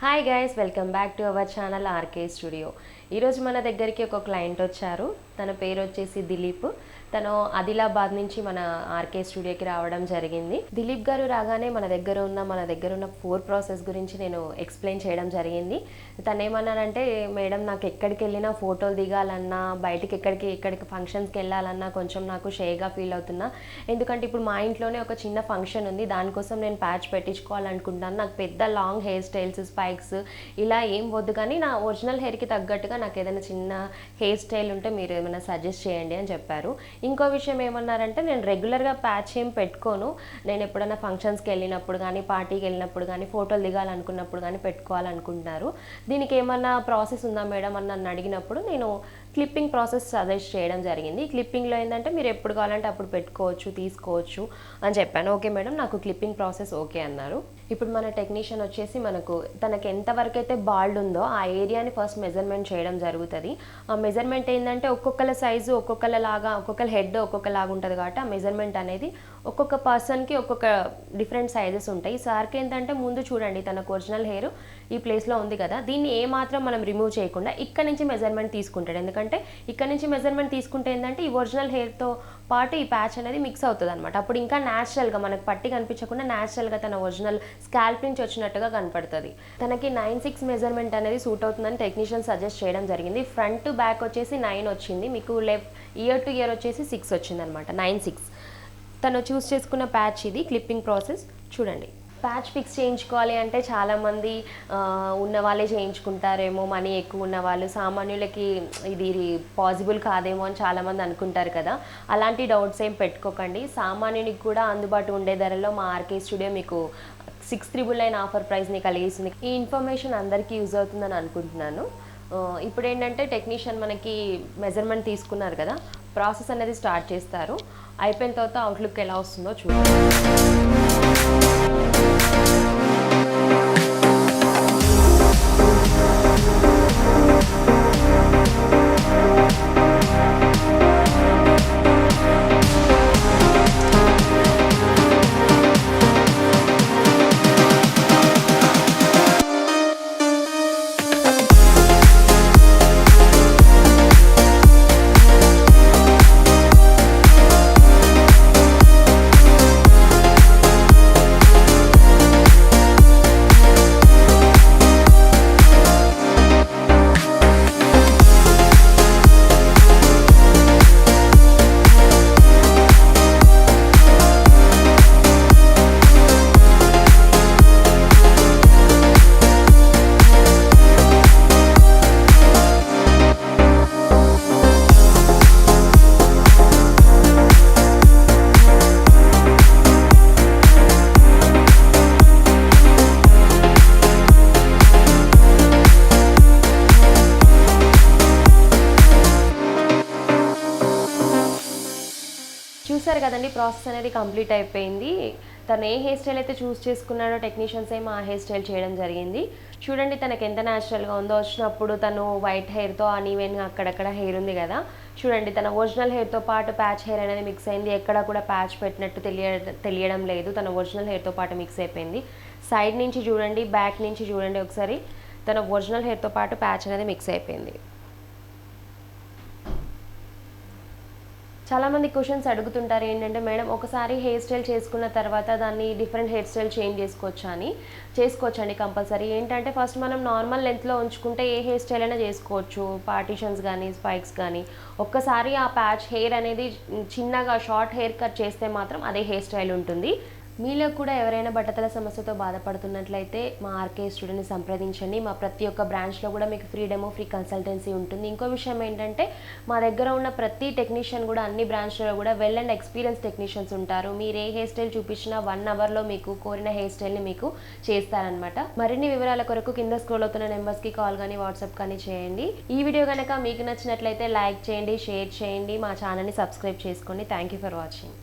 Hi guys, welcome back to our channel RK studio. ఈరోజు మన దగ్గరికి ఒక క్లయింట్ వచ్చారు. తన పేరు వచ్చేసి దిలీప్. తను ఆదిలాబాద్ నుంచి మన ఆర్కే స్టూడియోకి రావడం జరిగింది. దిలీప్ గారు రాగానే మన దగ్గర ఉన్న 4 ప్రాసెస్ గురించి నేను ఎక్స్ప్లెయిన్ చేయడం జరిగింది. తను ఏమన్నానంటే, మేడం నాకు ఎక్కడికి వెళ్ళినా ఫోటోలు దిగాలన్నా, బయటికి ఎక్కడికి ఫంక్షన్స్కి వెళ్ళాలన్నా కొంచెం నాకు షేగా ఫీల్ అవుతున్నా. ఎందుకంటే ఇప్పుడు మా ఇంట్లోనే ఒక చిన్న ఫంక్షన్ ఉంది, దానికోసం నేను ప్యాచ్ పెట్టించుకోవాలనుకుంటాను. నాకు పెద్ద లాంగ్ హెయిర్ స్టైల్స్, స్పైక్స్ ఇలా ఏం వద్దు, కానీ నా ఒరిజినల్ హెయిర్కి తగ్గట్టుగా నాకు ఏదైనా చిన్న హెయిర్ స్టైల్ ఉంటే మీరు ఏమైనా సజెస్ట్ చేయండి అని చెప్పారు. ఇంకో విషయం ఏమన్నారంటే, నేను రెగ్యులర్గా ప్యాచ్ ఏం పెట్టుకోను, నేను ఎప్పుడైనా ఫంక్షన్స్కి వెళ్ళినప్పుడు కానీ, పార్టీకి వెళ్ళినప్పుడు కానీ, ఫోటోలు దిగాలనుకున్నప్పుడు కానీ పెట్టుకోవాలనుకుంటున్నారు. దీనికి ఏమన్నా ప్రాసెస్ ఉందా మేడం అని నన్ను అడిగినప్పుడు నేను క్లిప్పింగ్ ప్రాసెస్ సజెస్ట్ చేయడం జరిగింది. క్లిప్పింగ్లో ఏంటంటే మీరు ఎప్పుడు కావాలంటే అప్పుడు పెట్టుకోవచ్చు, తీసుకోవచ్చు అని చెప్పాను. ఓకే మేడం, నాకు క్లిప్పింగ్ ప్రాసెస్ ఓకే అన్నారు. ఇప్పుడు మన టెక్నీషియన్ వచ్చేసి మనకు తనకి ఎంతవరకు అయితే బాల్డ్ ఉందో ఆ ఏరియాని ఫస్ట్ మెజర్మెంట్ చేయడం జరుగుతుంది. ఆ మెజర్మెంట్ ఏంటంటే ఒక్కొక్కల సైజు ఒక్కొక్కల హెడ్ ఒక్కొక్కలాగా ఉంటుంది కాబట్టి ఆ మెజర్మెంట్ అనేది ఒక్కొక్క పర్సన్కి ఒక్కొక్క డిఫరెంట్ సైజెస్ ఉంటాయి. సార్కి ఏంటంటే ముందు చూడండి, తనకు ఒరిజినల్ హెయిర్ ఈ ప్లేస్లో ఉంది కదా, దీన్ని ఏమాత్రం మనం రిమూవ్ చేయకుండా ఇక్కడ నుంచి మెజర్మెంట్ తీసుకుంటాడు. ఎందుకంటే ఇక్కడ నుంచి మెజర్మెంట్ తీసుకుంటే ఏంటంటే ఈ ఒరిజినల్ హెయిర్తో పాటు ఈ ప్యాచ్ అనేది మిక్స్ అవుతుంది అనమాట. అప్పుడు ఇంకా న్యాచురల్గా మనకు పట్టి కనిపించకుండా న్యాచురల్గా తన ఒరిజినల్ స్కాల్ప్ నుంచి వచ్చినట్టుగా కనపడుతుంది. తనకి 9'6" మెజర్మెంట్ అనేది సూట్ అవుతుందని టెక్నీషియన్ సజెస్ట్ చేయడం జరిగింది. ఫ్రంట్ టు బ్యాక్ వచ్చేసి 9 వచ్చింది, మీకు లెఫ్ట్ ఇయర్ టు ఇయర్ వచ్చేసి 6 వచ్చింది అనమాట. 9'6". తను చూస్ చేసుకున్న ప్యాచ్ ఇది. క్లిప్పింగ్ ప్రాసెస్ చూడండి. ప్యాచ్ ఫిక్స్ చేయించుకోవాలి అంటే చాలామంది ఉన్న వాళ్ళే చేయించుకుంటారేమో, మనీ ఎక్కువ ఉన్న వాళ్ళు. సామాన్యులకి ఇది పాసిబుల్ కాదేమో అని చాలామంది అనుకుంటారు కదా. అలాంటి డౌట్స్ ఏం పెట్టుకోకండి. సామాన్యునికి కూడా అందుబాటు ఉండే ధరలో మా ఆర్కే స్టూడియో మీకు 6,999 ఆఫర్ ప్రైస్ని కలిగిస్తుంది. ఈ ఇన్ఫర్మేషన్ అందరికీ యూజ్ అవుతుందని అనుకుంటున్నాను. ఇప్పుడు ఏంటంటే టెక్నీషియన్ మనకి మెజర్మెంట్ తీసుకున్నారు కదా, ప్రాసెస్ అనేది స్టార్ట్ చేస్తారు. అయిపోయిన తర్వాత అవుట్లుక్ ఎలా వస్తుందో చూడండి. చూసారు కదండి, ప్రాసెస్ అనేది కంప్లీట్ అయిపోయింది. తను ఏ హెయిర్ స్టైల్ అయితే చూస్ చేసుకున్నాడో టెక్నీషియన్స్ ఏమో ఆ హెయిర్ స్టైల్ చేయడం జరిగింది. చూడండి తనకు ఎంత న్యాచురల్గా ఉందో. వచ్చినప్పుడు తను వైట్ హెయిర్తో అన్ఈవెన్గా అక్కడక్కడ హెయిర్ ఉంది కదా, చూడండి తన ఒరిజినల్ హెయిర్తో పాటు ప్యాచ్ హెయిర్ అనేది మిక్స్ అయింది. ఎక్కడ కూడా ప్యాచ్ పెట్టినట్టు తెలియడం లేదు. తన ఒరిజినల్ హెయిర్తో పాటు మిక్స్ అయిపోయింది. సైడ్ నుంచి చూడండి, బ్యాక్ నుంచి చూడండి ఒకసారి, తన ఒరిజినల్ హెయిర్తో పాటు ప్యాచ్ అనేది మిక్స్ అయిపోయింది. చాలామంది క్వశ్చన్స్ అడుగుతుంటారు ఏంటంటే, మేడం ఒకసారి హెయిర్ స్టైల్ చేసుకున్న తర్వాత దాన్ని డిఫరెంట్ హెయిర్ స్టైల్ చేంజ్ చేసుకోవచ్చండి కంపల్సరీ. ఏంటంటే ఫస్ట్ మనం నార్మల్ లెంత్లో ఉంచుకుంటే ఏ హెయిర్ స్టైల్ అయినా చేసుకోవచ్చు, పార్టీషన్స్ కానీ స్పైక్స్ కానీ. ఒక్కసారి ఆ ప్యాచ్ హెయిర్ అనేది చిన్నగా షార్ట్ హెయిర్ కట్ చేస్తే మాత్రం అదే హెయిర్ స్టైల్ ఉంటుంది. మీలో కూడా ఎవరైనా బట్టతల సమస్యతో బాధపడుతున్నట్లయితే మా ఆర్కే స్టూడియోని సంప్రదించండి. మా ప్రతి ఒక్క బ్రాంచ్లో కూడా మీకు ఫ్రీ డెమో, ఫ్రీ కన్సల్టెన్సీ ఉంటుంది. ఇంకో విషయం ఏంటంటే, మా దగ్గర ఉన్న ప్రతి టెక్నీషియన్ కూడా అన్ని బ్రాంచ్లలో కూడా వెల్ అండ్ ఎక్స్పీరియన్స్ టెక్నీషియన్స్ ఉంటారు. మీరు ఏ హెయిర్ స్టైల్ చూపించినా 1 అవర్లో మీకు కోరిన హెయిర్ స్టైల్ని మీకు చేస్తారనమాట. మరిన్ని వివరాల కొరకు కింద స్క్రోల్ అవుతున్న నెంబర్స్కి కాల్ కానీ వాట్సాప్ కానీ చేయండి. ఈ వీడియో కనుక మీకు నచ్చినట్లయితే లైక్ చేయండి, షేర్ చేయండి, మా ఛానల్ని సబ్స్క్రైబ్ చేసుకోండి. Thank you for watching.